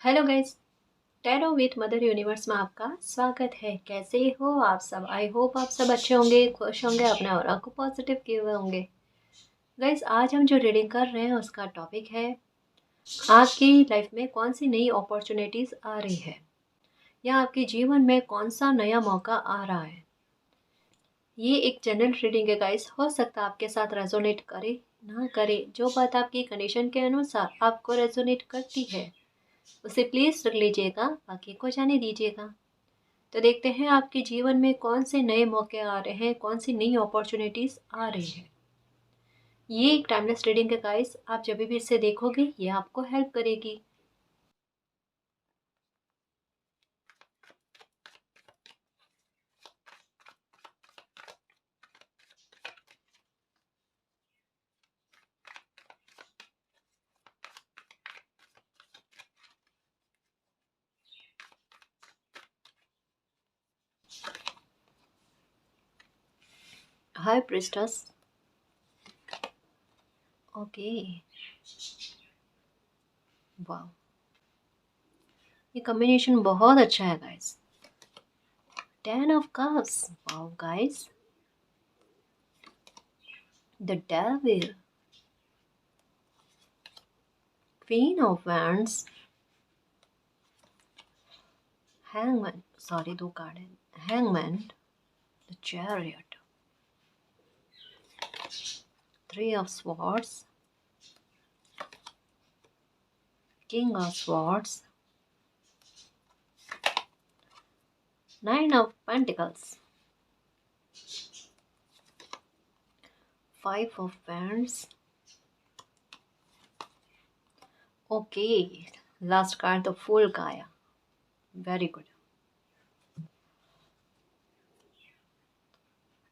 Hello guys. Tarot with mother universe में आपका स्वागत है। कैसे हो आप सब? आई होप आप सब अच्छे होंगे, खुश होंगे, अपने ऑरा को पॉजिटिव किए हुए होंगे। गाइस, आज हम जो रीडिंग कर रहे हैं उसका टॉपिक है आपकी लाइफ में कौन सी नई अपॉर्चुनिटीज़ आ रही है, या आपके जीवन में कौन सा नया मौका आ रहा है। ये एक जनरल रीडिंग है गाइस। हो सकता है आपके साथ रेजोनेट करे ना करे। जो बात आपकी कंडीशन के अनुसार आपको रेजोनेट करती है उसे प्लीज़ रख लीजिएगा, बाकी को जाने दीजिएगा। तो देखते हैं आपके जीवन में कौन से नए मौके आ रहे हैं, कौन सी नई अपॉर्चुनिटीज़ आ रही है। ये एक टाइमलेस रीडिंग है गाइस। आप जब भी इसे देखोगे ये आपको हेल्प करेगी। हाय प्रिस्टस। ओके, वाह, ये कॉम्बिनेशन बहुत अच्छा है guys. 10 of Cups, wow guys. The devil, Queen of Wands, hangman, sorry दो कार्ड है, hangman, the chariot, 3 of Swords, King of Swords, 9 of Pentacles, 5 of Wands. Okay, last card the Fool Kaya. Very good.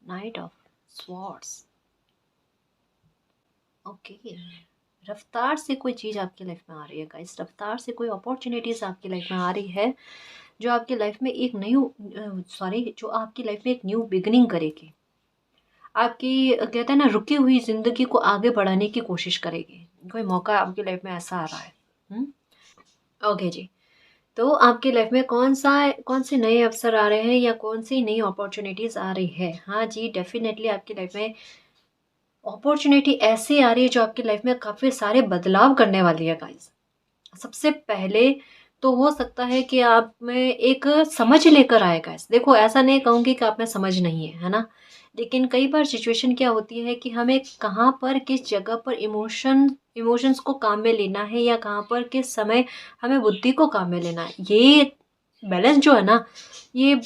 Knight of Swords. Okay. रफ्तार से कोई चीज़ आपकी life में आ रही है guys. रफ्तार से कोई अपॉर्चुनिटीज़ आपकी लाइफ में आ रही है जो आपकी लाइफ में एक जो आपकी लाइफ में एक न्यू बिगनिंग करेगी। आपकी कहते हैं ना, रुकी हुई जिंदगी को आगे बढ़ाने की कोशिश करेगी। कोई मौका आपकी लाइफ में ऐसा आ रहा है। ओके जी। तो आपकी लाइफ में कौन से नए अवसर आ रहे हैं या कौन सी नई अपॉर्चुनिटीज़ आ रही है? हाँ जी, डेफिनेटली आपकी लाइफ में अपॉर्चुनिटी ऐसी आ रही है जो आपकी लाइफ में काफ़ी सारे बदलाव करने वाली है गाइस। सबसे पहले तो हो सकता है कि आप में एक समझ लेकर आए गाइस। देखो, ऐसा नहीं कहूँगी कि आप में समझ नहीं है ना? लेकिन कई बार सिचुएशन क्या होती है कि हमें कहाँ पर किस जगह पर इमोशंस को काम में लेना है, या कहाँ पर किस समय हमें बुद्धि को काम में लेना है। ये बैलेंस जो है ना, ये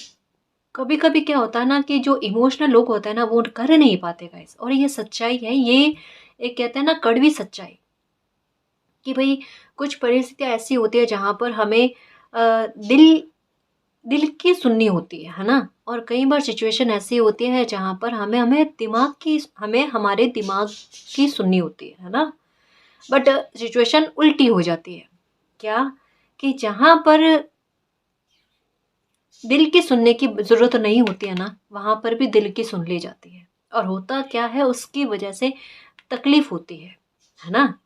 कभी कभी क्या होता है ना कि जो इमोशनल लोग होते हैं ना वो कर नहीं पाते गाइस। और ये सच्चाई है, ये एक कहते हैं ना कड़वी सच्चाई, कि भाई कुछ परिस्थितियाँ ऐसी होती है जहाँ पर हमें दिल दिल की सुननी होती है ना? और कई बार सिचुएशन ऐसी होती है जहाँ पर हमें हमारे दिमाग की सुननी होती है ना? बट सिचुएशन उल्टी हो जाती है। क्या? कि जहाँ पर दिल की सुनने की ज़रूरत नहीं होती है ना, वहाँ पर भी दिल की सुन ली जाती है। और होता क्या है, उसकी वजह से तकलीफ़ होती है ना?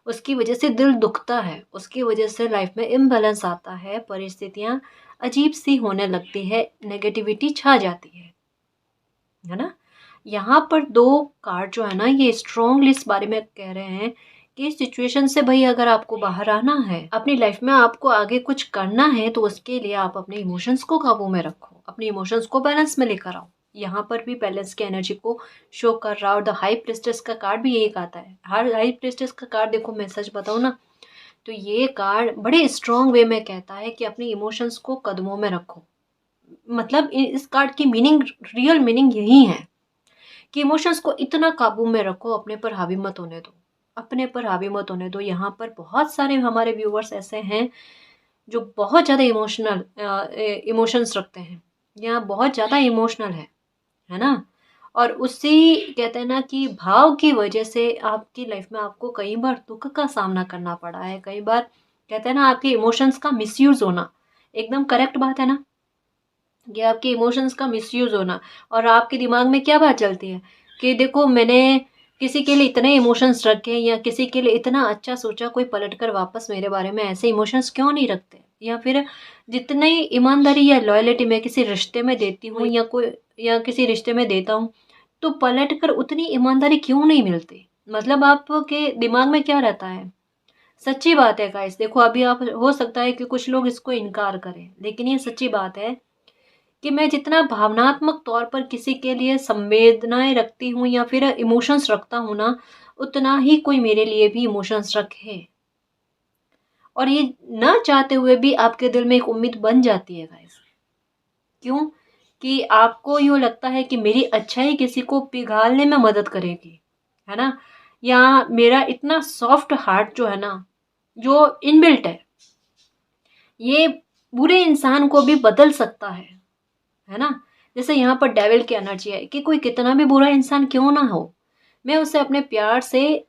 उसकी वजह से दिल दुखता है, उसकी वजह से लाइफ में इम्बैलेंस आता है, परिस्थितियाँ अजीब-सी होने लगती है, नेगेटिविटी छा जाती है ना? यहाँ पर 2 कार्ड जो है ना, ये स्ट्रॉन्गली इस बारे में कह रहे हैं कि इस सिचुएशन से भई अगर आपको बाहर आना है, अपनी लाइफ में आपको आगे कुछ करना है, तो उसके लिए आप अपने इमोशंस को काबू में रखो, अपने इमोशंस को बैलेंस में लेकर आओ। यहाँ पर भी बैलेंस की एनर्जी को शो कर रहा है, और द हाई प्रीस्टेस का कार्ड भी यही कहता है। हर हाई प्रीस्टेस का कार्ड देखो, मैं सच बताऊँ ना, तो ये कार्ड बड़े स्ट्रॉन्ग वे में कहता है कि अपने इमोशंस को कदमों में रखो। मतलब इस कार्ड की मीनिंग, रियल मीनिंग यही है कि इमोशंस को इतना काबू में रखो, अपने पर हावी मत होने दो, अपने पर हावी मत होने दो। यहाँ पर बहुत सारे हमारे व्यूवर्स ऐसे हैं जो बहुत ज़्यादा इमोशंस रखते हैं, या बहुत ज़्यादा इमोशनल है ना? और उसी कहते हैं ना कि भाव की वजह से आपकी लाइफ में आपको कई बार दुख का सामना करना पड़ा है। कई बार कहते हैं ना आपके इमोशंस का मिसयूज़ होना, एकदम करेक्ट बात है ना? ये आपके इमोशंस का मिसयूज़ होना। और आपके दिमाग में क्या बात चलती है कि देखो, मैंने किसी के लिए इतने इमोशंस रखे या किसी के लिए इतना अच्छा सोचा, कोई पलटकर वापस मेरे बारे में ऐसे इमोशंस क्यों नहीं रखते? या फिर जितनी ईमानदारी या लॉयल्टी मैं किसी रिश्ते में देती हूँ या किसी रिश्ते में देता हूँ, तो पलटकर उतनी ईमानदारी क्यों नहीं मिलती? मतलब आपके दिमाग में क्या रहता है? सच्ची बात है गाइस, देखो अभी आप हो सकता है कि कुछ लोग इसको इनकार करें, लेकिन ये सच्ची बात है कि मैं जितना भावनात्मक तौर पर किसी के लिए संवेदनाएँ रखती हूँ या फिर इमोशंस रखता हूँ ना, उतना ही कोई मेरे लिए भी इमोशंस रखे। और ये ना चाहते हुए भी आपके दिल में एक उम्मीद बन जाती है गाइस। क्यों? कि आपको यूँ लगता है कि मेरी अच्छाई किसी को पिघालने में मदद करेगी, है ना? या मेरा इतना सॉफ्ट हार्ट जो है ना, जो इनबिल्ट ये बुरे इंसान को भी बदल सकता है ना? जैसे यहाँ पर डेविल की एनर्जी है कि कोई कितना भी बुरा इंसान क्यों ना हो, मैं उसे अपने प्यार से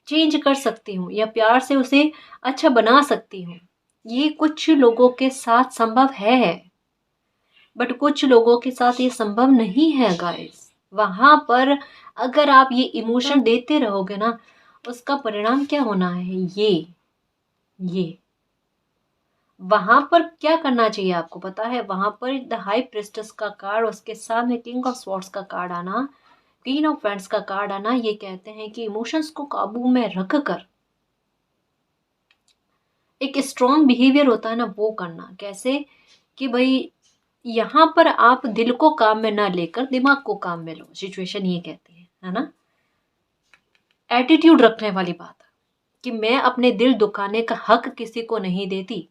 चेंज कर सकती हूँ या प्यार से उसे अच्छा बना सकती हूँ। ये कुछ लोगों के साथ संभव है, बट कुछ लोगों के साथ ये संभव नहीं है गाइस। वहाँ पर अगर आप ये इमोशन देते रहोगे ना, उसका परिणाम क्या होना है? ये वहाँ पर क्या करना चाहिए आपको पता है? वहाँ पर द हाई प्रिस्टेस का कार्ड, उसके साथ में किंग ऑफ स्वॉर्ड्स का कार्ड आना, क्वीन ऑफ वैंड्स का कार्ड आना, ये कहते हैं कि इमोशंस को काबू में रख कर एक स्ट्रॉन्ग बिहेवियर होता है ना, वो करना। कैसे? कि भाई यहाँ पर आप दिल को काम में ना लेकर दिमाग को काम में लो, सिचुएशन ये कहती है ना? एटीट्यूड रखने वाली बात कि मैं अपने दिल दुखाने का हक किसी को नहीं देती,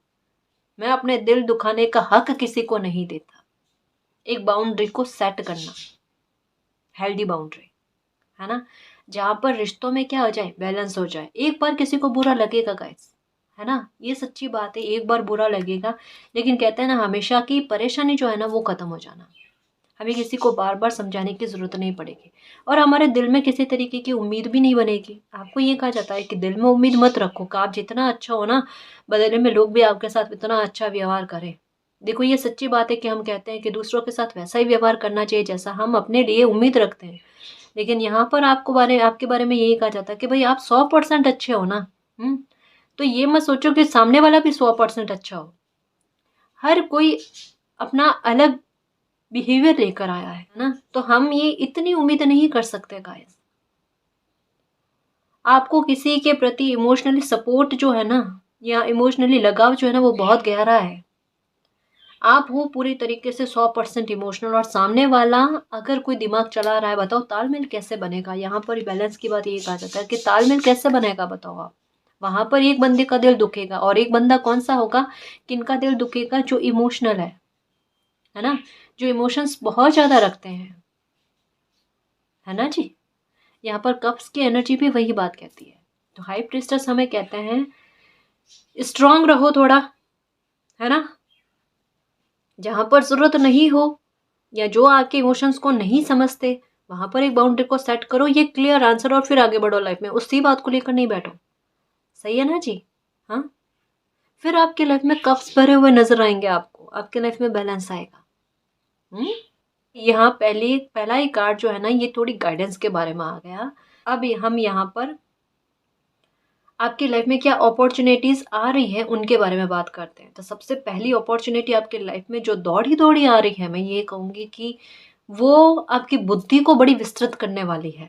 मैं अपने दिल दुखाने का हक किसी को नहीं देता। एक बाउंड्री को सेट करना, हेल्दी बाउंड्री, है ना? जहाँ पर रिश्तों में क्या हो जाए, बैलेंस हो जाए। एक बार किसी को बुरा लगेगा गाइस, है ना? ये सच्ची बात है, एक बार बुरा लगेगा, लेकिन कहते हैं ना हमेशा की परेशानी जो है ना वो खत्म हो जाना। हमें किसी को बार बार समझाने की ज़रूरत नहीं पड़ेगी और हमारे दिल में किसी तरीके की उम्मीद भी नहीं बनेगी। आपको ये कहा जाता है कि दिल में उम्मीद मत रखो, कि आप जितना अच्छा हो ना, बदले में लोग भी आपके साथ इतना अच्छा व्यवहार करें। देखो ये सच्ची बात है कि हम कहते हैं कि दूसरों के साथ वैसा ही व्यवहार करना चाहिए जैसा हम अपने लिए उम्मीद रखते हैं, लेकिन यहाँ पर आपके बारे में यही कहा जाता है कि भाई आप 100% अच्छे हो ना। तो ये मत सोचो कि सामने वाला भी 100% अच्छा हो। हर कोई अपना अलग बिहेवियर लेकर आया है ना, तो हम ये इतनी उम्मीद नहीं कर सकते गाइस। आपको किसी के प्रति इमोशनली सपोर्ट जो है ना, या इमोशनली लगाव जो है ना, वो बहुत गहरा है। आप हो पूरी तरीके से 100% इमोशनल और सामने वाला अगर कोई दिमाग चला रहा है, बताओ तालमेल कैसे बनेगा? यहाँ पर बैलेंस की बात ये कहा जाता है कि तालमेल कैसे बनेगा बताओ आप? वहां पर एक बंदे का दिल दुखेगा और एक बंदा कौन सा होगा, किनका दिल दुखेगा? जो इमोशनल है ना, जो इमोशंस बहुत ज्यादा रखते हैं, है ना जी? यहाँ पर कप्स की एनर्जी भी वही बात कहती है। तो हाई प्रिस्टेस हमें कहते हैं स्ट्रांग रहो थोड़ा, है ना? जहां पर जरूरत नहीं हो या जो आपके इमोशंस को नहीं समझते, वहां पर एक बाउंड्री को सेट करो, ये क्लियर आंसर, और फिर आगे बढ़ो लाइफ में। उसी बात को लेकर नहीं बैठो। सही है ना जी? हाँ, फिर आपके लाइफ में कप्स भरे हुए नजर आएंगे आपको, आपके लाइफ में बैलेंस आएगा। यहाँ पहला ही कार्ड जो है ना, ये थोड़ी गाइडेंस के बारे में आ गया। अब हम यहाँ पर आपकी लाइफ में क्या अपॉर्चुनिटीज आ रही है उनके बारे में बात करते हैं। तो सबसे पहली अपॉर्चुनिटी आपके लाइफ में जो दौड़ी दौड़ी आ रही है, मैं ये कहूँगी कि वो आपकी बुद्धि को बड़ी विस्तृत करने वाली है।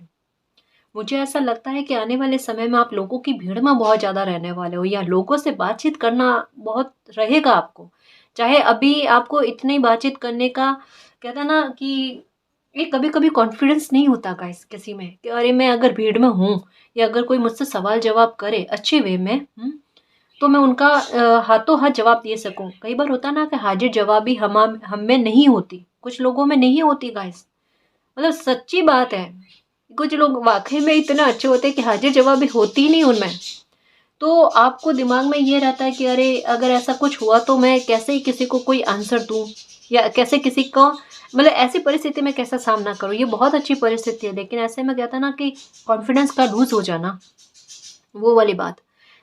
मुझे ऐसा लगता है कि आने वाले समय में आप लोगों की भीड़ में बहुत ज़्यादा रहने वाले हो, या लोगों से बातचीत करना बहुत रहेगा आपको। चाहे अभी आपको इतनी बातचीत करने का, कहते हैं ना कि ये कभी कभी कॉन्फिडेंस नहीं होता गाइस किसी में, कि अरे मैं अगर भीड़ में हूँ या अगर कोई मुझसे सवाल जवाब करे अच्छे वे में, तो मैं उनका हाथों हाथ जवाब दे सकूं। कई बार होता ना कि हाजिर जवाबी हम में नहीं होती, कुछ लोगों में नहीं होती गाइस। मतलब सच्ची बात है, कुछ लोग वाकई में इतना अच्छे होते हैं कि हाजिर जवाबी होती ही नहीं उनमें। तो आपको दिमाग में ये रहता है कि अरे अगर ऐसा कुछ हुआ तो मैं कैसे ही किसी को कोई आंसर दूं, या कैसे किसी को, मतलब ऐसी परिस्थिति में कैसा सामना करूं। ये बहुत अच्छी परिस्थिति है, लेकिन ऐसे में कहता ना कि कॉन्फिडेंस का लूज हो जाना, वो वाली बात।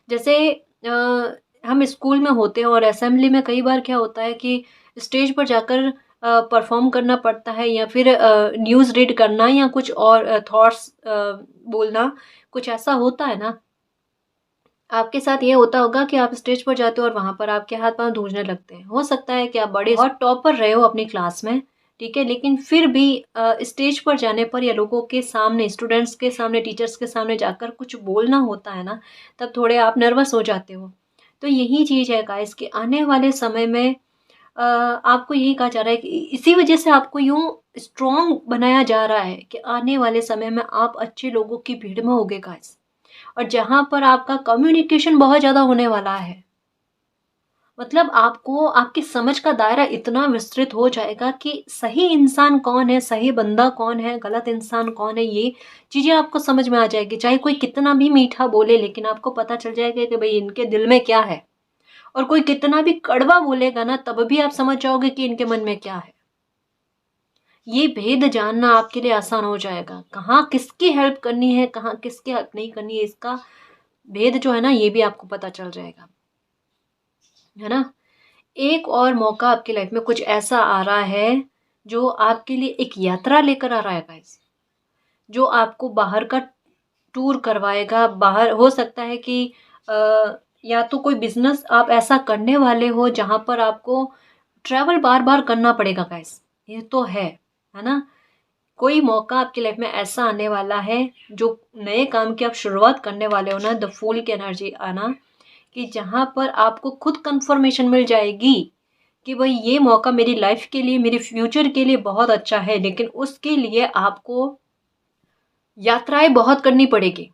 जैसे हम स्कूल में होते हैं और असेंबली में कई बार क्या होता है कि स्टेज पर जाकर परफॉर्म करना पड़ता है, या फिर न्यूज़ रीड करना, या कुछ और थॉट्स बोलना, कुछ ऐसा होता है ना। आपके साथ ये होता होगा कि आप स्टेज पर जाते हो और वहाँ पर आपके हाथ पाँव धूँझने लगते हैं। हो सकता है कि आप बड़े और टॉपर रहे हो अपनी क्लास में, ठीक है? लेकिन फिर भी स्टेज पर जाने पर या लोगों के सामने, स्टूडेंट्स के सामने, टीचर्स के सामने जाकर कुछ बोलना होता है ना, तब थोड़े आप नर्वस हो जाते हो। तो यही चीज़ है गाइस कि आने वाले समय में आपको यही कहा जा रहा है कि इसी वजह से आपको यूँ स्ट्रॉन्ग बनाया जा रहा है कि आने वाले समय में आप अच्छे लोगों की भीड़ में होगे गाइस। और जहाँ पर आपका कम्युनिकेशन बहुत ज़्यादा होने वाला है, मतलब आपको आपकी समझ का दायरा इतना विस्तृत हो जाएगा कि सही इंसान कौन है, सही बंदा कौन है, गलत इंसान कौन है, ये चीज़ें आपको समझ में आ जाएगी। चाहे कोई कितना भी मीठा बोले, लेकिन आपको पता चल जाएगा कि भाई इनके दिल में क्या है। और कोई कितना भी कड़वा बोलेगा ना, तब भी आप समझ जाओगे कि इनके मन में क्या है। ये भेद जानना आपके लिए आसान हो जाएगा। कहाँ किसकी हेल्प करनी है, कहाँ किसकी हेल्प नहीं करनी है, इसका भेद जो है ना, ये भी आपको पता चल जाएगा, है ना? एक और मौका आपकी लाइफ में कुछ ऐसा आ रहा है जो आपके लिए एक यात्रा लेकर आ रहा है गाइस, जो आपको बाहर का टूर करवाएगा। बाहर हो सकता है कि या तो कोई बिजनेस आप ऐसा करने वाले हो जहाँ पर आपको ट्रैवल बार बार करना पड़ेगा गाइस, ये तो है ना? कोई मौका आपकी लाइफ में ऐसा आने वाला है, जो नए काम की आप शुरुआत करने वाले हो ना, द फूल की एनर्जी आना, कि जहाँ पर आपको खुद कंफर्मेशन मिल जाएगी कि भाई ये मौका मेरी लाइफ के लिए, मेरे फ्यूचर के लिए बहुत अच्छा है, लेकिन उसके लिए आपको यात्राएं बहुत करनी पड़ेगी।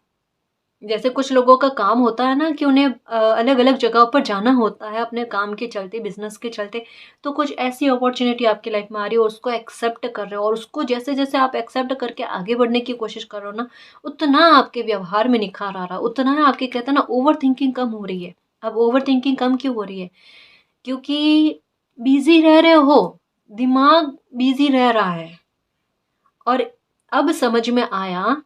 जैसे कुछ लोगों का काम होता है ना कि उन्हें अलग अलग जगहों पर जाना होता है अपने काम के चलते, बिजनेस के चलते। तो कुछ ऐसी अपॉर्चुनिटी आपकी लाइफ में आ रही हो, उसको एक्सेप्ट कर रहे हो, और उसको जैसे जैसे आप एक्सेप्ट करके आगे बढ़ने की कोशिश कर रहे हो ना, उतना आपके व्यवहार में निखार आ रहा, उतना आपके कहते हैं ना ओवर थिंकिंग कम हो रही है। अब ओवर थिंकिंग कम क्यों हो रही है? क्योंकि बिजी रह रहे हो, दिमाग बिजी रह रहा है। और अब समझ में आया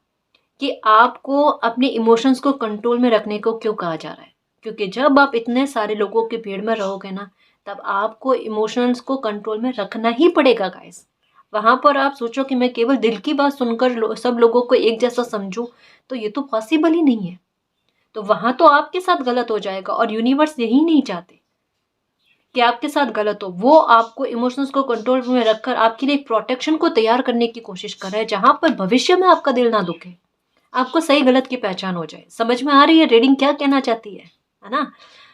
कि आपको अपने इमोशंस को कंट्रोल में रखने को क्यों कहा जा रहा है। क्योंकि जब आप इतने सारे लोगों की भीड़ में रहोगे ना, तब आपको इमोशंस को कंट्रोल में रखना ही पड़ेगा गाइस। वहां पर आप सोचो कि मैं केवल दिल की बात सुनकर सब लोगों को एक जैसा समझूं, तो ये तो पॉसिबल ही नहीं है। तो वहां तो आपके साथ गलत हो जाएगा, और यूनिवर्स यही नहीं चाहते कि आपके साथ गलत हो। वो आपको इमोशंस को कंट्रोल में रखकर आपके लिए एक प्रोटेक्शन को तैयार करने की कोशिश कर रहा है, जहां पर भविष्य में आपका दिल ना दुखे, आपको सही गलत की पहचान हो जाए। समझ में आ रही है रीडिंग क्या कहना चाहती है ना?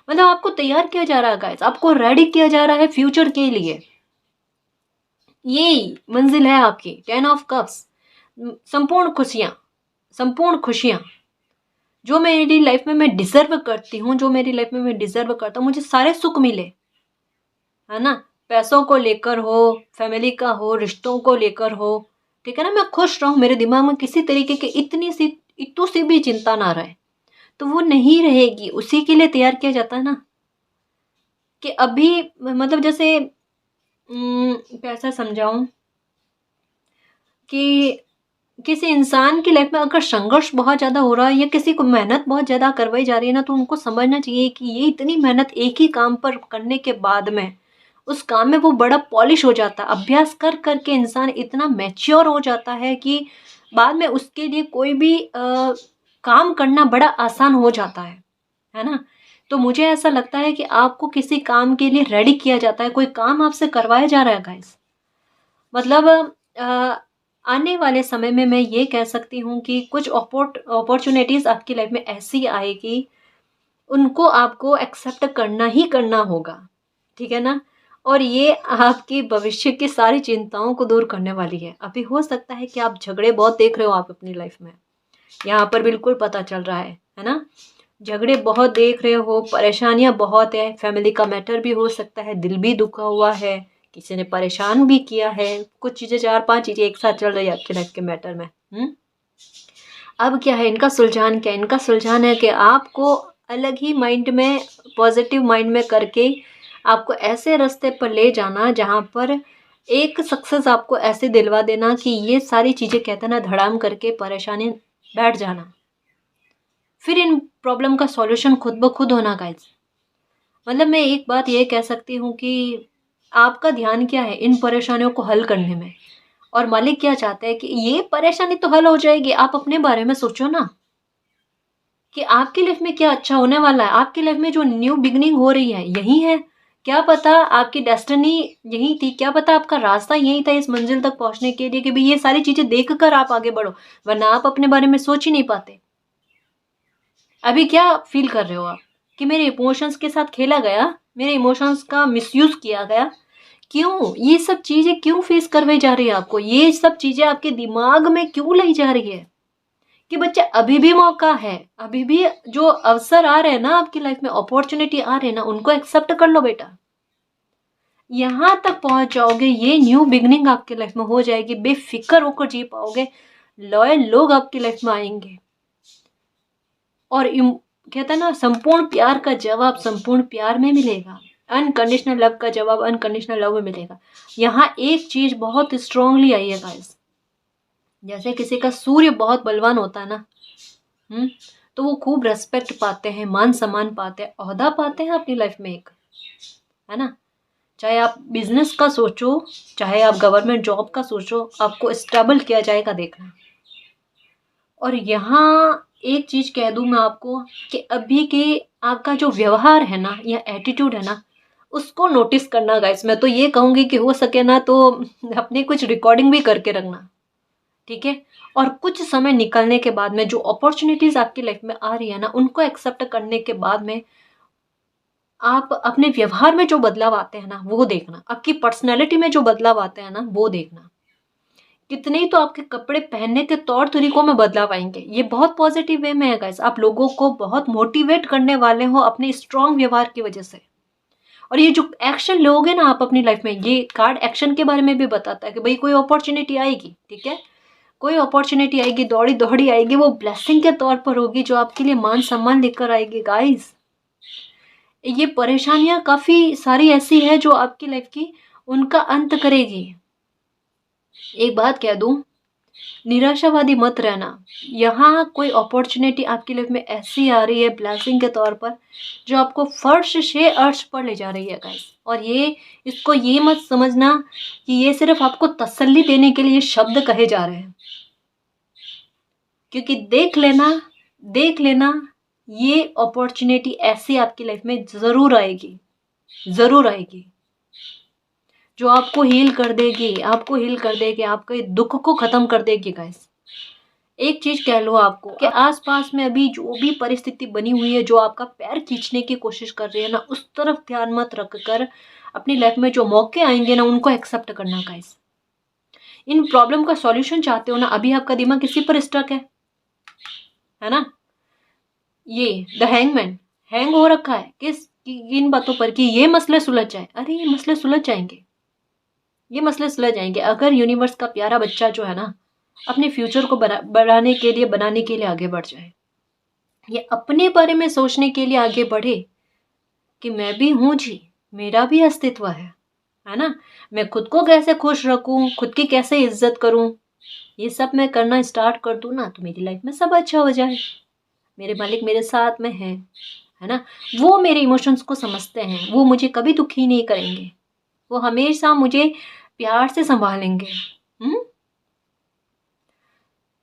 मतलब आपको तैयार किया जा रहा है गाइस, आपको रेडी किया जा रहा है फ्यूचर के लिए। यही मंजिल है आपकी, 10 ऑफ कप्स। संपूर्ण खुशियां, संपूर्ण खुशियां जो मेरी लाइफ में मैं डिजर्व करती हूँ, जो मेरी लाइफ में मैं डिजर्व करता हूँ, मुझे सारे सुख मिले, है ना? पैसों को लेकर हो, फैमिली का हो, रिश्तों को लेकर हो, ठीक है ना? मैं खुश रहूं, मेरे दिमाग में किसी तरीके की इतनी सी इतू सी भी चिंता ना रहे, तो वो नहीं रहेगी। उसी के लिए तैयार किया जाता है ना, कि अभी मतलब जैसे कैसा समझाऊं, कि किसी इंसान की लाइफ में अगर संघर्ष बहुत ज़्यादा हो रहा है, या किसी को मेहनत बहुत ज़्यादा करवाई जा रही है ना, तो उनको समझना चाहिए कि ये इतनी मेहनत एक ही काम पर करने के बाद में, उस काम में वो बड़ा पॉलिश हो जाता है। अभ्यास कर करके इंसान इतना मैच्योर हो जाता है कि बाद में उसके लिए कोई भी काम करना बड़ा आसान हो जाता है ना? तो मुझे ऐसा लगता है कि आपको किसी काम के लिए रेडी किया जाता है, कोई काम आपसे करवाया जा रहा है गाइस। मतलब आने वाले समय में मैं ये कह सकती हूँ कि कुछ अपॉर्चुनिटीज़ आपकी लाइफ में ऐसी आएगी, उनको आपको एक्सेप्ट करना ही करना होगा, ठीक है ना? और ये आपकी भविष्य की सारी चिंताओं को दूर करने वाली है। अभी हो सकता है कि आप झगड़े बहुत देख रहे हो आप अपनी लाइफ में, यहाँ पर बिल्कुल पता चल रहा है ना? झगड़े बहुत देख रहे हो, परेशानियां बहुत है, फैमिली का मैटर भी हो सकता है, दिल भी दुखा हुआ है, किसी ने परेशान भी किया है, कुछ चीज़ें, 4-5 चीज़ें एक साथ चल रही है आपके लाइफ के मैटर में। अब क्या है इनका सुलझान? क्या इनका सुलझान है कि आपको अलग ही माइंड में, पॉजिटिव माइंड में करके आपको ऐसे रास्ते पर ले जाना जहाँ पर एक सक्सेस आपको ऐसे दिलवा देना कि ये सारी चीज़ें कहते हैं ना, धड़ाम करके परेशानी बैठ जाना, फिर इन प्रॉब्लम का सॉल्यूशन खुद ब खुद होना गाइज। मतलब मैं एक बात ये कह सकती हूँ कि आपका ध्यान क्या है इन परेशानियों को हल करने में, और मालिक क्या चाहते हैं कि ये परेशानी तो हल हो जाएगी। आप अपने बारे में सोचो ना कि आपकी लाइफ में क्या अच्छा होने वाला है। आपकी लाइफ में जो न्यू बिगनिंग हो रही है यही है। क्या पता आपकी डेस्टिनी यही थी, क्या पता आपका रास्ता यही था इस मंजिल तक पहुंचने के लिए कि भाई ये सारी चीजें देखकर आप आगे बढ़ो, वरना आप अपने बारे में सोच ही नहीं पाते। अभी क्या फील कर रहे हो आप कि मेरे इमोशंस के साथ खेला गया, मेरे इमोशंस का मिसयूज किया गया। क्यों ये सब चीजें क्यों फेस करवाई जा रही है आपको, ये सब चीजें आपके दिमाग में क्यों लाई जा रही है कि बच्चे अभी भी मौका है, अभी भी जो अवसर आ रहे हैं ना आपकी लाइफ में, अपॉर्चुनिटी आ रहे हैं ना, उनको एक्सेप्ट कर लो बेटा। यहां तक पहुंच जाओगे, ये न्यू बिगनिंग आपकी लाइफ में हो जाएगी, बेफिक्र होकर जी पाओगे, लॉयल लोग आपकी लाइफ में आएंगे, और कहते हैं ना संपूर्ण प्यार का जवाब संपूर्ण प्यार में मिलेगा, अनकंडीशनल लव का जवाब अनकंडीशनल लव में मिलेगा। यहाँ एक चीज बहुत स्ट्रांगली आई है गाइस, जैसे किसी का सूर्य बहुत बलवान होता है ना, तो वो खूब रेस्पेक्ट पाते हैं, मान सम्मान पाते हैं, ओहदा पाते हैं अपनी लाइफ में एक, है ना। चाहे आप बिजनेस का सोचो, चाहे आप गवर्नमेंट जॉब का सोचो, आपको स्टेबल किया जाएगा देखना। और यहाँ एक चीज कह दूं मैं आपको कि अभी के आपका जो व्यवहार है ना या एटीट्यूड है ना, उसको नोटिस करना गाइस। मैं तो ये कहूंगी कि हो सके ना तो अपनी कुछ रिकॉर्डिंग भी करके रखना, ठीक है। और कुछ समय निकलने के बाद में जो अपॉर्चुनिटीज आपकी लाइफ में आ रही है ना, उनको एक्सेप्ट करने के बाद में आप अपने व्यवहार में जो बदलाव आते हैं ना वो देखना, आपकी पर्सनैलिटी में जो बदलाव आते हैं ना वो देखना। कितने ही तो आपके कपड़े पहनने के तौर तरीकों में बदलाव आएंगे, ये बहुत पॉजिटिव वे में है गाइस। आप लोगों को बहुत मोटिवेट करने वाले हो अपने स्ट्रॉन्ग व्यवहार की वजह से। और ये जो एक्शन लोगे ना आप अपनी लाइफ में, ये कार्ड एक्शन के बारे में भी बताता है कि भाई कोई अपॉर्चुनिटी आएगी, ठीक है, कोई अपॉर्चुनिटी आएगी, दौड़ी दौड़ी आएगी, वो ब्लेसिंग के तौर पर होगी जो आपके लिए मान सम्मान लेकर आएगी गाइस। ये परेशानियां काफी सारी ऐसी है जो आपकी लाइफ की उनका अंत करेगी। एक बात कह दूं, निराशावादी मत रहना। यहाँ कोई अपॉर्चुनिटी आपकी लाइफ में ऐसी आ रही है ब्लेसिंग के तौर पर जो आपको फर्श से अर्श पर ले जा रही है गाइस। और ये इसको ये मत समझना कि ये सिर्फ आपको तसल्ली देने के लिए शब्द कहे जा रहे हैं, क्योंकि देख लेना ये अपॉर्चुनिटी ऐसी आपकी लाइफ में जरूर आएगी, जरूर आएगी, जो आपको हील कर देगी, आपको हील कर देगी, आपके दुख को खत्म कर देगी गाइस। एक चीज कह लो आपको कि आसपास में अभी जो भी परिस्थिति बनी हुई है जो आपका पैर खींचने की कोशिश कर रही है ना, उस तरफ ध्यान मत रखकर अपनी लाइफ में जो मौके आएंगे ना उनको एक्सेप्ट करना गाइस। इन प्रॉब्लम का सॉल्यूशन चाहते हो ना, अभी आपका दिमाग किसी पर स्टक है ना। ये द हैंगमैन हैंग हो रखा है इन बातों पर कि ये मसले सुलझ जाए। अरे ये मसले सुलझ जाएंगे, ये मसले सुलझ जाएंगे अगर यूनिवर्स का प्यारा बच्चा जो है ना अपने फ्यूचर को बनाने के लिए आगे बढ़ जाए, ये अपने बारे में सोचने के लिए आगे बढ़े कि मैं भी हूं जी, मेरा भी अस्तित्व है ना, मैं खुद को कैसे खुश रखूं, खुद की कैसे इज्जत करूं, ये सब मैं करना स्टार्ट कर दूं ना तो मेरी लाइफ में सब अच्छा हो जाए। मेरे मालिक मेरे साथ में है ना, वो मेरे इमोशंस को समझते हैं, वो मुझे कभी दुखी नहीं करेंगे, वो हमेशा मुझे प्यार से संभालेंगे।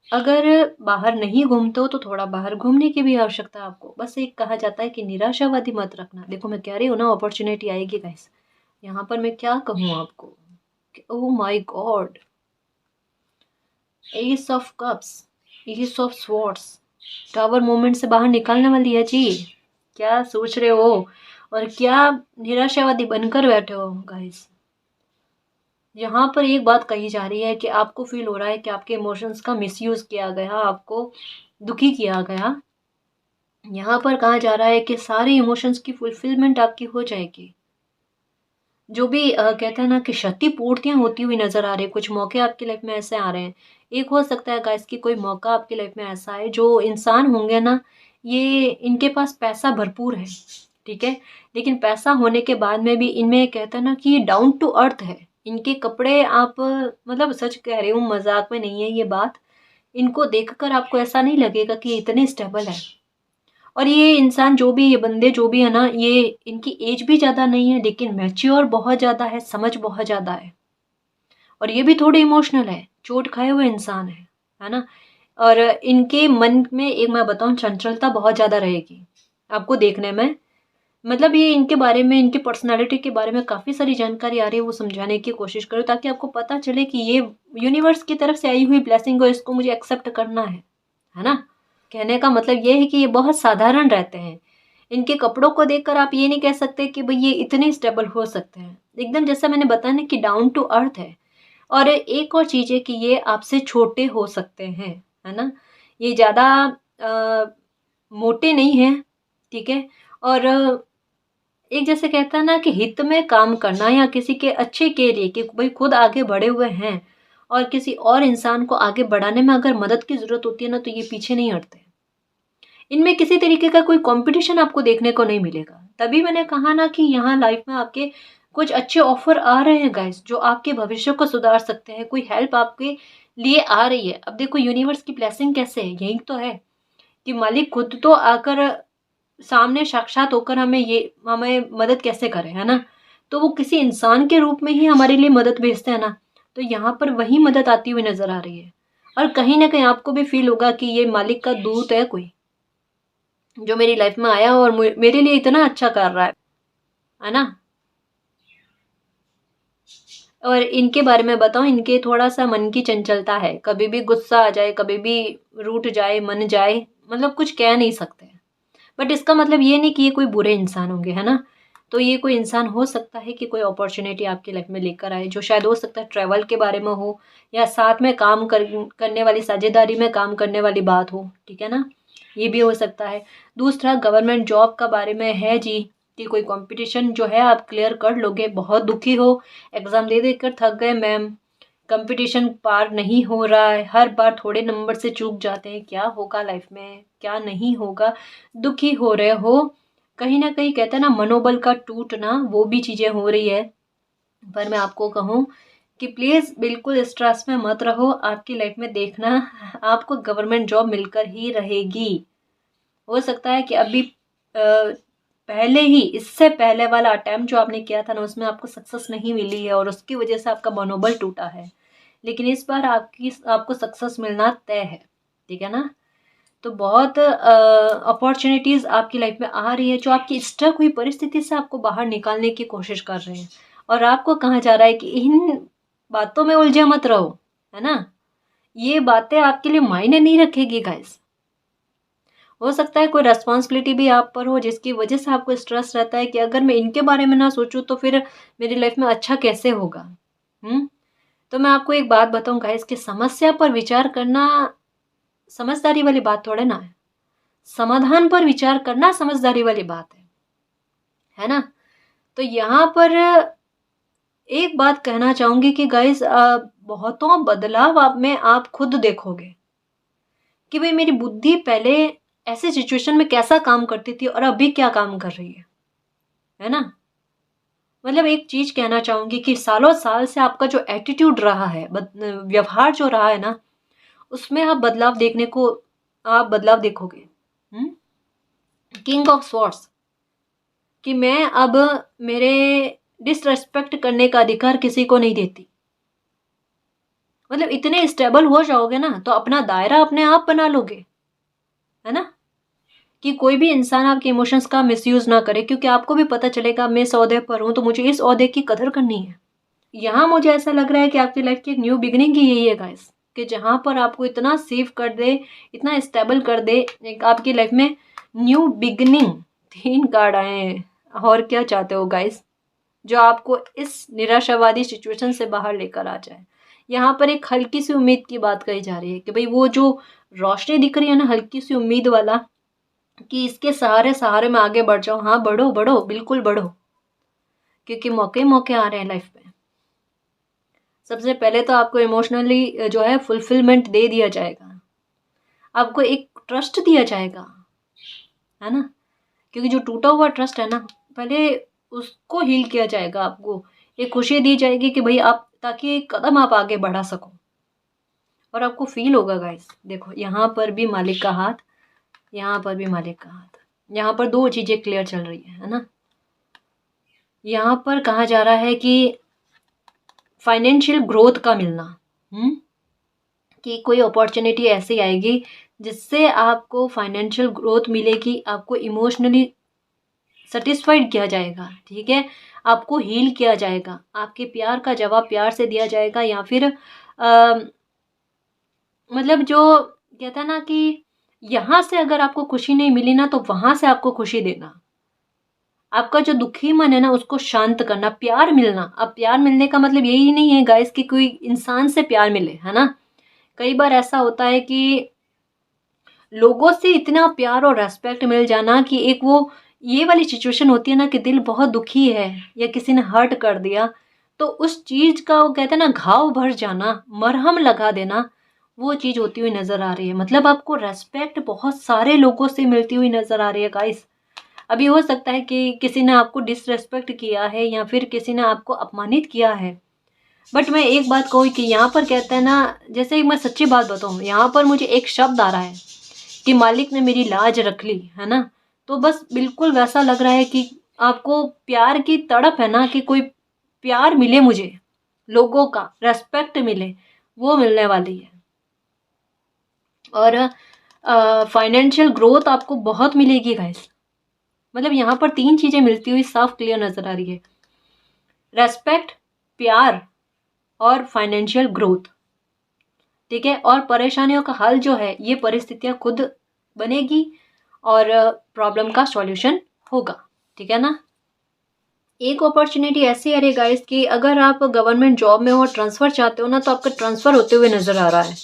अगर बाहर नहीं घूमते हो तो थोड़ा बाहर घूमने की भी आवश्यकता है आपको। बस एक कहा जाता है कि निराशावादी मत रखना। देखो मैं कह रही हूँ ना अपॉर्चुनिटी आएगी गाइस। यहाँ पर मैं क्या कहूँ आपको, oh my God, S of cups, ace of swords, tower movement से बाहर निकालने वाली है जी। क्या सोच रहे हो और क्या निराशावादी बनकर बैठे हो गाइस। यहाँ पर एक बात कही जा रही है कि आपको फील हो रहा है कि आपके इमोशंस का मिसयूज किया गया, आपको दुखी किया गया। यहाँ पर कहा जा रहा है कि सारे इमोशंस की फुलफिलमेंट आपकी हो जाएगी। जो भी कहते हैं ना कि क्षतिपूर्तियां होती हुई नजर आ रही है, कुछ मौके आपकी लाइफ में ऐसे आ रहे हैं। एक हो सकता है गाइस कि कोई मौका आपकी लाइफ में ऐसा है, जो इंसान होंगे ना ये इनके पास पैसा भरपूर है, ठीक है, लेकिन पैसा होने के बाद में भी इनमें कहते हैं ना कि ये डाउन टू अर्थ है। इनके कपड़े आप मतलब सच कह रही हूँ, मजाक में नहीं है ये बात, इनको देखकर आपको ऐसा नहीं लगेगा कि ये इतने स्टेबल है। और ये इंसान जो भी, ये बंदे जो भी है ना, ये इनकी एज भी ज़्यादा नहीं है लेकिन मैच्योर बहुत ज़्यादा है, समझ बहुत ज़्यादा है। और ये भी थोड़े इमोशनल है, चोट खाए हुए इंसान है ना। और इनके मन में एक मैं बताऊँ, चंचलता बहुत ज़्यादा रहेगी आपको देखने में। मतलब ये इनके बारे में, इनकी पर्सनैलिटी के बारे में काफ़ी सारी जानकारी आ रही है, वो समझाने की कोशिश करो ताकि आपको पता चले कि ये यूनिवर्स की तरफ से आई हुई ब्लेसिंग हो, इसको मुझे एक्सेप्ट करना है ना। कहने का मतलब ये है कि ये बहुत साधारण रहते हैं। इनके कपड़ों को देखकर आप ये नहीं कह सकते कि भाई ये इतने स्टेबल हो सकते हैं। एकदम जैसा मैंने बताया ना कि डाउन टू अर्थ है। और एक और चीज़ है कि ये आपसे छोटे हो सकते हैं, है ना। ये ज़्यादा मोटे नहीं हैं, ठीक है। और एक जैसे कहता है ना कि हित में काम करना या किसी के अच्छे के लिए, कि भाई खुद आगे बढ़े हुए हैं और किसी और इंसान को आगे बढ़ाने में अगर मदद की ज़रूरत होती है ना, तो ये पीछे नहीं हटते। इनमें किसी तरीके का कोई कंपटीशन आपको देखने को नहीं मिलेगा। तभी मैंने कहा ना कि यहाँ लाइफ में आपके कुछ अच्छे ऑफर आ रहे हैं गाइस, जो आपके भविष्य को सुधार सकते हैं। कोई हेल्प आपके लिए आ रही है। अब देखो यूनिवर्स की ब्लेसिंग कैसे है, यही तो है कि मालिक खुद तो आकर सामने साक्षात होकर हमें मदद कैसे करे, है ना। तो वो किसी इंसान के रूप में ही हमारे लिए मदद भेजते हैं ना। तो यहाँ पर वही मदद आती हुई नजर आ रही है। और कहीं ना कहीं आपको भी फील होगा कि ये मालिक का दूत है कोई, जो मेरी लाइफ में आया और मेरे लिए इतना अच्छा कर रहा है ना। और इनके बारे में बताऊं, इनके थोड़ा सा मन की चंचलता है, कभी भी गुस्सा आ जाए, कभी भी रूठ जाए, मन जाए, मतलब कुछ कह नहीं सकते। बट इसका मतलब ये नहीं कि ये कोई बुरे इंसान होंगे, है ना। तो ये कोई इंसान हो सकता है कि कोई अपॉर्चुनिटी आपकी लाइफ में लेकर आए, जो शायद हो सकता है ट्रैवल के बारे में हो, या साथ में करने वाली, साझेदारी में काम करने वाली बात हो, ठीक है ना। ये भी हो सकता है। दूसरा गवर्नमेंट जॉब का बारे में है जी, कि कोई कंपटीशन जो है आप क्लियर कर लोगे। बहुत दुखी हो, एग्ज़ाम दे देकर थक गए मैम, कंपटीशन पार नहीं हो रहा है, हर बार थोड़े नंबर से चूक जाते हैं, क्या होगा लाइफ में, क्या नहीं होगा, दुखी हो रहे हो। कहीं ना कहीं कहते हैं ना मनोबल का टूटना, वो भी चीज़ें हो रही है। पर मैं आपको कहूँ कि प्लीज़ बिल्कुल स्ट्रेस में मत रहो। आपकी लाइफ में देखना, आपको गवर्नमेंट जॉब मिलकर ही रहेगी। हो सकता है कि अभी पहले ही, इससे पहले वाला अटेम्प्ट जो आपने किया था ना, उसमें आपको सक्सेस नहीं मिली है और उसकी वजह से आपका मनोबल टूटा है। लेकिन इस बार आपको सक्सेस मिलना तय है, ठीक है ना। तो बहुत अपॉर्चुनिटीज़ आपकी लाइफ में आ रही है, जो आपकी स्टक हुई परिस्थिति से आपको बाहर निकालने की कोशिश कर रहे हैं। और आपको कहा जा रहा है कि इन बातों में उलझे मत रहो, है ना। ये बातें आपके लिए मायने नहीं रखेगी गाइस। हो सकता है कोई रेस्पॉन्सिबिलिटी भी आप पर हो, जिसकी वजह से आपको स्ट्रेस रहता है कि अगर मैं इनके बारे में ना सोचूं तो फिर मेरी लाइफ में अच्छा कैसे होगा। तो मैं आपको एक बात बताऊं गाइस, कि समस्या पर विचार करना समझदारी वाली बात थोड़े ना है। समाधान पर विचार करना समझदारी वाली बात है ना। तो यहाँ पर एक बात कहना चाहूंगी कि गाइस, बहुतों बदलाव आप में आप खुद देखोगे कि भाई मेरी बुद्धि पहले ऐसे सिचुएशन में कैसा काम करती थी और अभी क्या काम कर रही है ना। मतलब एक चीज कहना चाहूंगी कि सालों साल से आपका जो एटीट्यूड रहा है, व्यवहार जो रहा है ना, उसमें आप बदलाव देखोगे। किंग ऑफ स्वॉर्ड्स, कि मैं अब मेरे डिसरेस्पेक्ट करने का अधिकार किसी को नहीं देती। मतलब इतने स्टेबल हो जाओगे ना, तो अपना दायरा अपने आप बना लोगे, है ना। कि कोई भी इंसान आपके इमोशंस का मिसयूज ना करे, क्योंकि आपको भी पता चलेगा मैं इस ओहदे पर हूँ तो मुझे इस ओहदे की कदर करनी है। यहाँ मुझे ऐसा लग रहा है कि आपकी लाइफ की एक न्यू बिगिनिंग ही यही है गाइस, कि जहाँ पर आपको इतना सेव कर दे, इतना स्टेबल कर दे, एक आपकी लाइफ में न्यू बिगिनिंग। 3 कार्ड आए हैं, और क्या चाहते हो गाइस, जो आपको इस निराशावादी सिचुएशन से बाहर लेकर आ जाए। यहाँ पर एक हल्की सी उम्मीद की बात कही जा रही है कि भाई वो जो रोशनी दिख रही है ना, हल्की सी उम्मीद वाला, कि इसके सहारे सहारे में आगे बढ़ जाओ। हाँ बढ़ो बढ़ो, बिल्कुल बढ़ो, क्योंकि मौके ही मौके आ रहे हैं लाइफ में। सबसे पहले तो आपको इमोशनली जो है फुलफिलमेंट दे दिया जाएगा, आपको एक ट्रस्ट दिया जाएगा, है ना। क्योंकि जो टूटा हुआ ट्रस्ट है ना, पहले उसको हील किया जाएगा। आपको एक खुशी दी जाएगी कि भाई आप, ताकि एक कदम आप आगे बढ़ा सको। और आपको फील होगा गाइस, देखो यहाँ पर भी मालिक का हाथ, यहाँ पर भी मालिक का हाथ। यहाँ पर दो चीज़ें क्लियर चल रही है ना। यहाँ पर कहा जा रहा है कि फाइनेंशियल ग्रोथ का मिलना, कि कोई अपॉर्चुनिटी ऐसी आएगी जिससे आपको फाइनेंशियल ग्रोथ मिलेगी, आपको इमोशनली सेटिस्फाइड किया जाएगा, ठीक है, आपको हील किया जाएगा, आपके प्यार का जवाब प्यार से दिया जाएगा, या फिर मतलब जो कहता है ना कि यहाँ से अगर आपको खुशी नहीं मिली ना, तो वहाँ से आपको खुशी देना, आपका जो दुखी मन है ना उसको शांत करना, प्यार मिलना। अब प्यार मिलने का मतलब यही नहीं है गाइस कि कोई इंसान से प्यार मिले, है ना। कई बार ऐसा होता है कि लोगों से इतना प्यार और रेस्पेक्ट मिल जाना कि एक वो ये वाली सिचुएशन होती है ना कि दिल बहुत दुखी है या किसी ने हर्ट कर दिया, तो उस चीज़ का वो कहते हैं ना घाव भर जाना, मरहम लगा देना, वो चीज़ होती हुई नज़र आ रही है। मतलब आपको रेस्पेक्ट बहुत सारे लोगों से मिलती हुई नज़र आ रही है गाइस। अभी हो सकता है कि किसी ने आपको डिसरेस्पेक्ट किया है या फिर किसी ने आपको अपमानित किया है, बट मैं एक बात कहूँ कि यहाँ पर कहते हैं ना, जैसे मैं सच्ची बात बताऊँ, यहाँ पर मुझे एक शब्द आ रहा है कि मालिक ने मेरी लाज रख ली, है ना। तो बस बिल्कुल वैसा लग रहा है कि आपको प्यार की तड़प है ना, कि कोई प्यार मिले मुझे, लोगों का रेस्पेक्ट मिले, वो मिलने वाली है। और फाइनेंशियल ग्रोथ आपको बहुत मिलेगी गाइस। मतलब यहाँ पर तीन चीज़ें मिलती हुई साफ क्लियर नज़र आ रही है, रेस्पेक्ट, प्यार और फाइनेंशियल ग्रोथ, ठीक है। और परेशानियों का हल जो है ये परिस्थितियाँ खुद बनेगी और प्रॉब्लम का सॉल्यूशन होगा, ठीक है ना। एक अपॉर्चुनिटी ऐसी है रे गाइस कि अगर आप गवर्नमेंट जॉब में हो और ट्रांसफ़र चाहते हो ना, तो आपका ट्रांसफ़र होते हुए नज़र आ रहा है।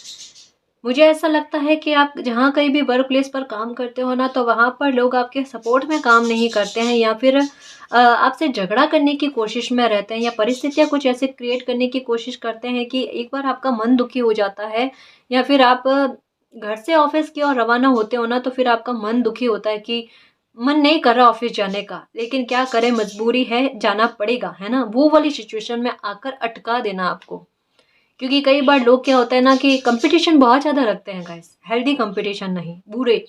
मुझे ऐसा लगता है कि आप जहाँ कहीं भी वर्क प्लेस पर काम करते हो ना, तो वहाँ पर लोग आपके सपोर्ट में काम नहीं करते हैं, या फिर आपसे झगड़ा करने की कोशिश में रहते हैं, या परिस्थितियाँ कुछ ऐसे क्रिएट करने की कोशिश करते हैं कि एक बार आपका मन दुखी हो जाता है, या फिर आप घर से ऑफिस की ओर रवाना होते हो ना, तो फिर आपका मन दुखी होता है कि मन नहीं कर रहा ऑफिस जाने का, लेकिन क्या करें, मजबूरी है, जाना पड़ेगा, है ना। वो वाली सिचुएशन में आकर अटका देना आपको, क्योंकि कई बार लोग क्या होता है ना कि कंपटीशन बहुत ज़्यादा रखते हैं गाइस, हेल्दी कंपटीशन नहीं, बुरे,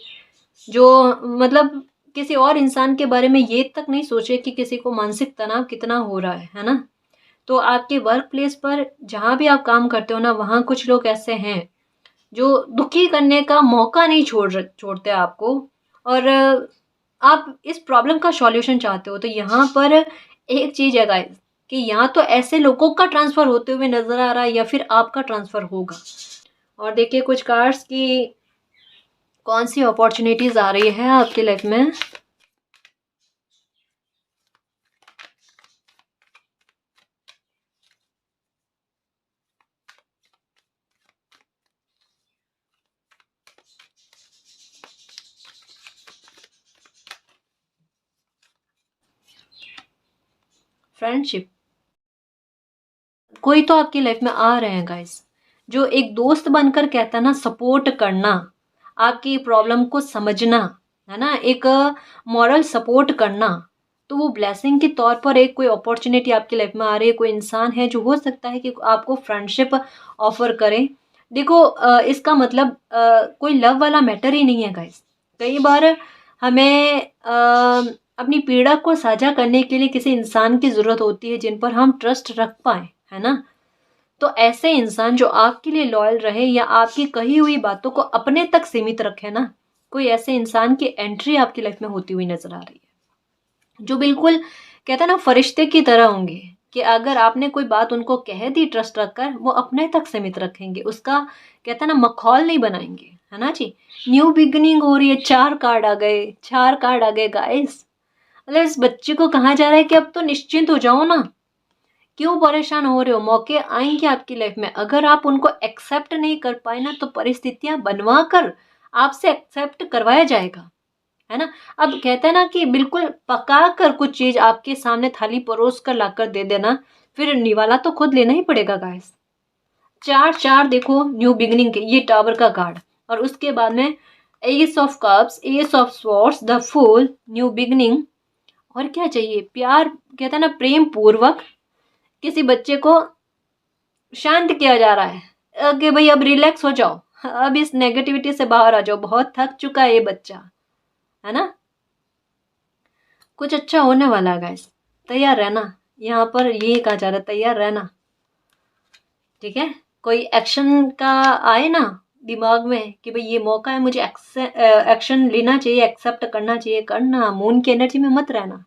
जो मतलब किसी और इंसान के बारे में ये तक नहीं सोचे कि किसी को मानसिक तनाव कितना हो रहा है ना। तो आपके वर्क प्लेस पर जहाँ भी आप काम करते हो ना, वहाँ कुछ लोग ऐसे हैं जो दुखी करने का मौका नहीं छोड़ते आपको, और आप इस प्रॉब्लम का सॉल्यूशन चाहते हो, तो यहाँ पर एक चीज़ है गाइस कि यहाँ तो ऐसे लोगों का ट्रांसफ़र होते हुए नज़र आ रहा है, या फिर आपका ट्रांसफ़र होगा। और देखिए कुछ कार्ड्स की कौन सी अपॉर्चुनिटीज़ आ रही है आपकी लाइफ में। फ्रेंडशिप, कोई तो आपकी लाइफ में आ रहे हैं गाइस, जो एक दोस्त बनकर कहता है ना, सपोर्ट करना, आपकी प्रॉब्लम को समझना, है ना, एक मॉरल सपोर्ट करना। तो वो ब्लेसिंग के तौर पर एक कोई अपॉर्चुनिटी आपकी लाइफ में आ रही है, कोई इंसान है जो हो सकता है कि आपको फ्रेंडशिप ऑफर करें। देखो इसका मतलब कोई लव वाला मैटर ही नहीं है गाइस। कई बार हमें अपनी पीड़ा को साझा करने के लिए किसी इंसान की ज़रूरत होती है जिन पर हम ट्रस्ट रख पाएँ, है ना। तो ऐसे इंसान जो आपके लिए लॉयल रहे या आपकी कही हुई बातों को अपने तक सीमित रखे ना, कोई ऐसे इंसान की एंट्री आपकी लाइफ में होती हुई नज़र आ रही है, जो बिल्कुल कहते हैं ना फरिश्ते की तरह होंगे, कि अगर आपने कोई बात उनको कह दी ट्रस्ट रखकर, वो अपने तक सीमित रखेंगे, उसका कहते हैं ना मखौल नहीं बनाएंगे, है ना जी। न्यू बिगनिंग हो रही है, 4 कार्ड आ गए, 4 कार्ड आ गए गाइस। मतलब इस बच्चे को कहा जा रहा है कि अब तो निश्चिंत हो जाओ ना, क्यों परेशान हो रहे हो, मौके आएंगे आपकी लाइफ में, अगर आप उनको एक्सेप्ट नहीं कर पाए ना, तो परिस्थितियां बनवा कर आपसे एक्सेप्ट करवाया जाएगा, है ना। अब कहते हैं ना कि बिल्कुल पका कर कुछ चीज आपके सामने थाली परोस कर लाकर दे देना, फिर निवाला तो खुद लेना ही पड़ेगा गाइस। 4 4 देखो न्यू बिगिनिंग के, ये टावर का कार्ड, और उसके बाद में ace of cups, ace of swords, the fool, new beginning. और क्या चाहिए, प्यार, कहता है ना प्रेम पूर्वक किसी बच्चे को शांत किया जा रहा है कि भाई अब रिलैक्स हो जाओ, अब इस नेगेटिविटी से बाहर आ जाओ, बहुत थक चुका है ये बच्चा, है ना। कुछ अच्छा होने वाला है गाइस, तैयार रहना। यहाँ पर ये कहा जा रहा है, तैयार रहना, ठीक है। कोई एक्शन का आए ना दिमाग में कि भाई ये मौका है, मुझे एक्शन लेना चाहिए, एक्सेप्ट करना चाहिए, करना। मून की एनर्जी में मत रहना।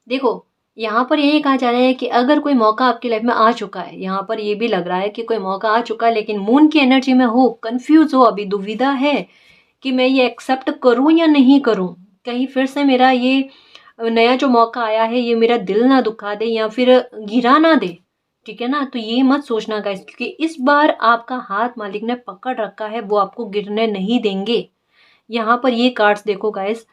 देखो यहाँ पर यही कहा जा रहा है कि अगर कोई मौका आपकी लाइफ में आ चुका है, यहाँ पर ये भी लग रहा है कि कोई मौका आ चुका है, लेकिन मून की एनर्जी में हो, कंफ्यूज हो, अभी दुविधा है कि मैं ये एक्सेप्ट करूं या नहीं करूं, कहीं फिर से मेरा ये नया जो मौका आया है ये मेरा दिल ना दुखा दे या फिर गिरा ना दे, ठीक है ना। तो ये मत सोचना गाइस, क्योंकि इस बार आपका हाथ मालिक ने पकड़ रखा है, वो आपको गिरने नहीं देंगे। यहाँ पर ये कार्ड्स देखो गाइस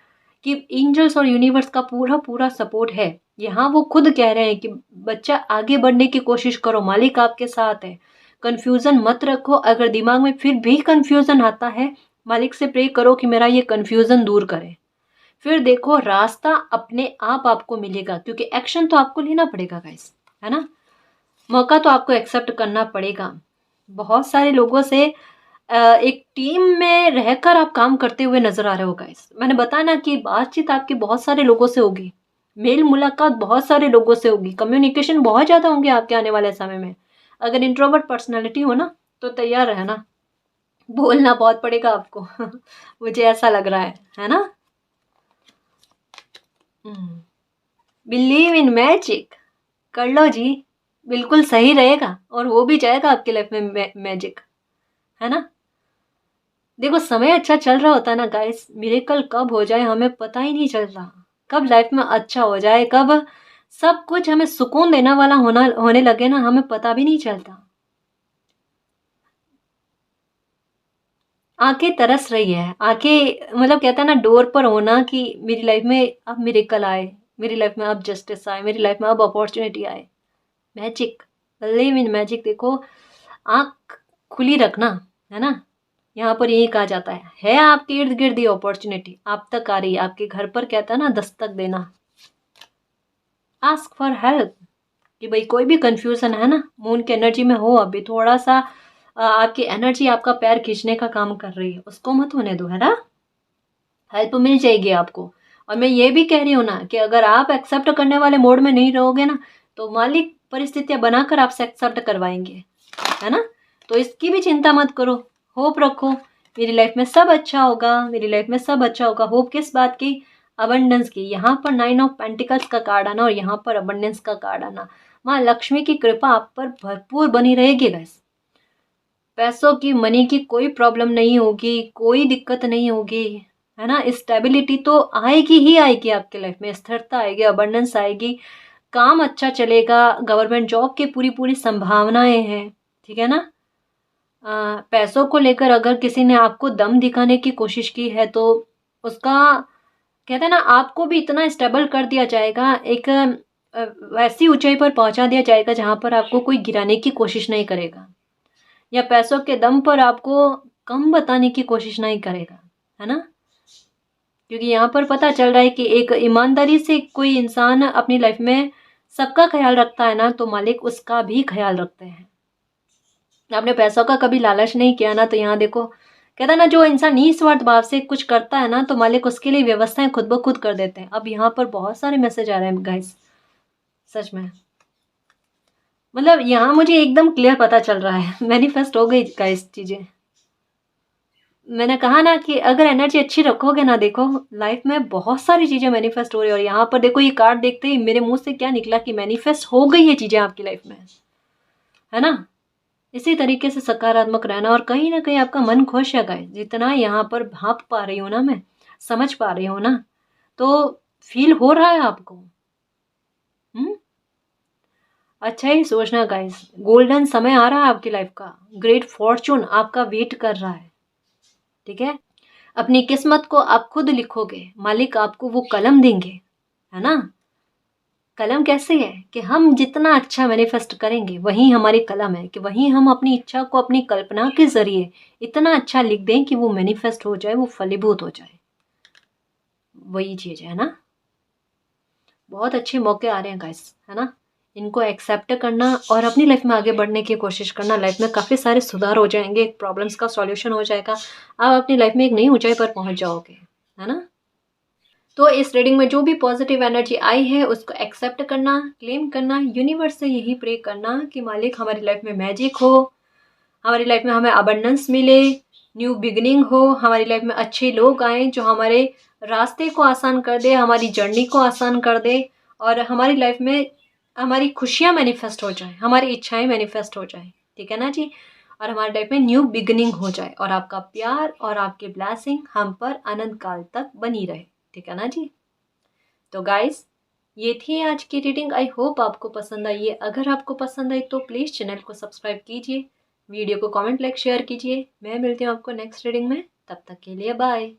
कि एंजल्स और यूनिवर्स का पूरा पूरा सपोर्ट है। यहाँ वो खुद कह रहे हैं कि बच्चा आगे बढ़ने की कोशिश करो, मालिक आपके साथ है, कंफ्यूजन मत रखो। अगर दिमाग में फिर भी कंफ्यूजन आता है, मालिक से प्रे करो कि मेरा ये कंफ्यूजन दूर करे। फिर देखो रास्ता अपने आप आपको मिलेगा, क्योंकि एक्शन तो आपको लेना पड़ेगा गाइस, है ना। मौका तो आपको एक्सेप्ट करना पड़ेगा। बहुत सारे लोगों से एक टीम में रहकर आप काम करते हुए नजर आ रहे हो गाइस। मैंने बताया ना कि बातचीत आपकी बहुत सारे लोगों से होगी, मेल मुलाकात बहुत सारे लोगों से होगी, कम्युनिकेशन बहुत ज़्यादा होंगे आपके आने वाले समय में। अगर इंट्रोवर्ट पर्सनैलिटी हो ना तो तैयार रहना, बोलना बहुत पड़ेगा आपको मुझे ऐसा लग रहा है ना। बिलीव इन मैजिक, कर लो जी, बिल्कुल सही रहेगा और हो भी जाएगा आपकी लाइफ में मैजिक, है ना। देखो समय अच्छा चल रहा होता है ना गाइस, मिरेकल कब हो जाए हमें पता ही नहीं चल रहा, कब लाइफ में अच्छा हो जाए, कब सब कुछ हमें सुकून देने वाला होने लगे ना, हमें पता भी नहीं चलता। आंखें तरस रही है, आंखें मतलब कहता है ना डोर पर होना कि मेरी लाइफ में अब मिरेकल आए, मेरी लाइफ में अब जस्टिस आए, मेरी लाइफ में अब अपॉर्चुनिटी आए, मैजिक, बिलीव इन मैजिक। देखो आंख खुली रखना, है ना। यहाँ पर यही कहा जाता है आपके इर्द गिर्द ये अपॉर्चुनिटी आप तक आ रही है, आपके घर पर कहता है ना दस्तक देना। आस्क फॉर हेल्प, कि भाई कोई भी कंफ्यूजन है ना, मून की एनर्जी में हो अभी थोड़ा सा, आपकी एनर्जी आपका पैर खींचने का काम कर रही है, उसको मत होने दो, है ना। हेल्प मिल जाएगी आपको। और मैं ये भी कह रही हूँ ना कि अगर आप एक्सेप्ट करने वाले मोड में नहीं रहोगे ना, तो मालिक परिस्थितियां बनाकर आपसे एक्सेप्ट करवाएंगे, है ना। तो इसकी भी चिंता मत करो, होप रखो, मेरी लाइफ में सब अच्छा होगा, मेरी लाइफ में सब अच्छा होगा। होप किस बात की, अबंडेंस की। यहाँ पर 9 ऑफ पेंटिकल्स का कार्ड आना और यहाँ पर अबंडेंस का कार्ड आना, माँ लक्ष्मी की कृपा आप पर भरपूर बनी रहेगी गाइस। पैसों की, मनी की कोई प्रॉब्लम नहीं होगी, कोई दिक्कत नहीं होगी, है ना। स्टेबिलिटी तो आएगी ही आएगी आपके लाइफ में, स्थिरता आएगी, अबंडेंस आएगी, काम अच्छा चलेगा, गवर्नमेंट जॉब की पूरी पूरी संभावनाएं हैं, ठीक है ना। पैसों को लेकर अगर किसी ने आपको दम दिखाने की कोशिश की है तो उसका कहते हैं ना आपको भी इतना स्टेबल कर दिया जाएगा, एक वैसी ऊंचाई पर पहुंचा दिया जाएगा जहां पर आपको कोई गिराने की कोशिश नहीं करेगा, या पैसों के दम पर आपको कम बताने की कोशिश नहीं करेगा, है ना। क्योंकि यहाँ पर पता चल रहा है कि एक ईमानदारी से कोई इंसान अपनी लाइफ में सबका ख्याल रखता है ना, तो मालिक उसका भी ख्याल रखते हैं। आपने पैसों का कभी लालच नहीं किया ना, तो यहाँ देखो कहता ना जो इंसान निस्वार्थ भाव से कुछ करता है ना, तो मालिक उसके लिए व्यवस्थाएं खुद ब खुद कर देते हैं। अब यहाँ पर बहुत सारे मैसेज आ रहे हैं गाइस, सच में मतलब यहाँ मुझे एकदम क्लियर पता चल रहा है मैनिफेस्ट हो गई गाइस चीजें। मैंने कहा ना कि अगर एनर्जी अच्छी रखोगे ना, देखो लाइफ में बहुत सारी चीजें मैनिफेस्ट हो रही है। और यहाँ पर देखो ये कार्ड देखते ही मेरे मुंह से क्या निकला कि मैनिफेस्ट हो गई है चीजें आपकी लाइफ में, है ना। इसी तरीके से सकारात्मक रहना और कहीं ना कहीं आपका मन खुश है गाइस। जितना यहाँ पर भाप पा रही हूँ ना, मैं समझ पा रही हूँ ना, तो फील हो रहा है आपको। अच्छा ही सोचना गाइस, गोल्डन समय आ रहा है आपकी लाइफ का, ग्रेट फॉर्चून आपका वेट कर रहा है, ठीक है। अपनी किस्मत को आप खुद लिखोगे, मालिक आपको वो कलम देंगे, है ना। कलम कैसे है कि हम जितना अच्छा मैनिफेस्ट करेंगे वही हमारी कलम है, कि वही हम अपनी इच्छा को अपनी कल्पना के जरिए इतना अच्छा लिख दें कि वो मैनिफेस्ट हो जाए, वो फलीभूत हो जाए, वही चीज है ना। बहुत अच्छे मौके आ रहे हैं गाइस, है ना। इनको एक्सेप्ट करना और अपनी लाइफ में आगे बढ़ने की कोशिश करना, लाइफ में काफ़ी सारे सुधार हो जाएंगे, प्रॉब्लम्स का सॉल्यूशन हो जाएगा, आप अपनी लाइफ में एक नई ऊंचाई पर पहुंच जाओगे, है ना। तो इस रीडिंग में जो भी पॉजिटिव एनर्जी आई है उसको एक्सेप्ट करना, क्लेम करना, यूनिवर्स से यही प्रे करना कि मालिक हमारी लाइफ में मैजिक हो, हमारी लाइफ में हमें अबंडेंस मिले, न्यू बिगनिंग हो, हमारी लाइफ में अच्छे लोग आए जो हमारे रास्ते को आसान कर दे, हमारी जर्नी को आसान कर दे, और हमारी लाइफ में हमारी खुशियाँ मैनिफेस्ट हो जाए, हमारी इच्छाएं मैनिफेस्ट हो जाए, ठीक है ना जी। और हमारी लाइफ में न्यू बिगनिंग हो जाए और आपका प्यार और आपकी ब्लेसिंग हम पर अनंत काल तक बनी रहे, ठीक है ना जी। तो गाइस, ये थी आज की रीडिंग। आई होप आपको पसंद आई है। अगर आपको पसंद आई तो प्लीज़ चैनल को सब्सक्राइब कीजिए, वीडियो को कमेंट, लाइक, शेयर कीजिए। मैं मिलती हूँ आपको नेक्स्ट रीडिंग में, तब तक के लिए बाय।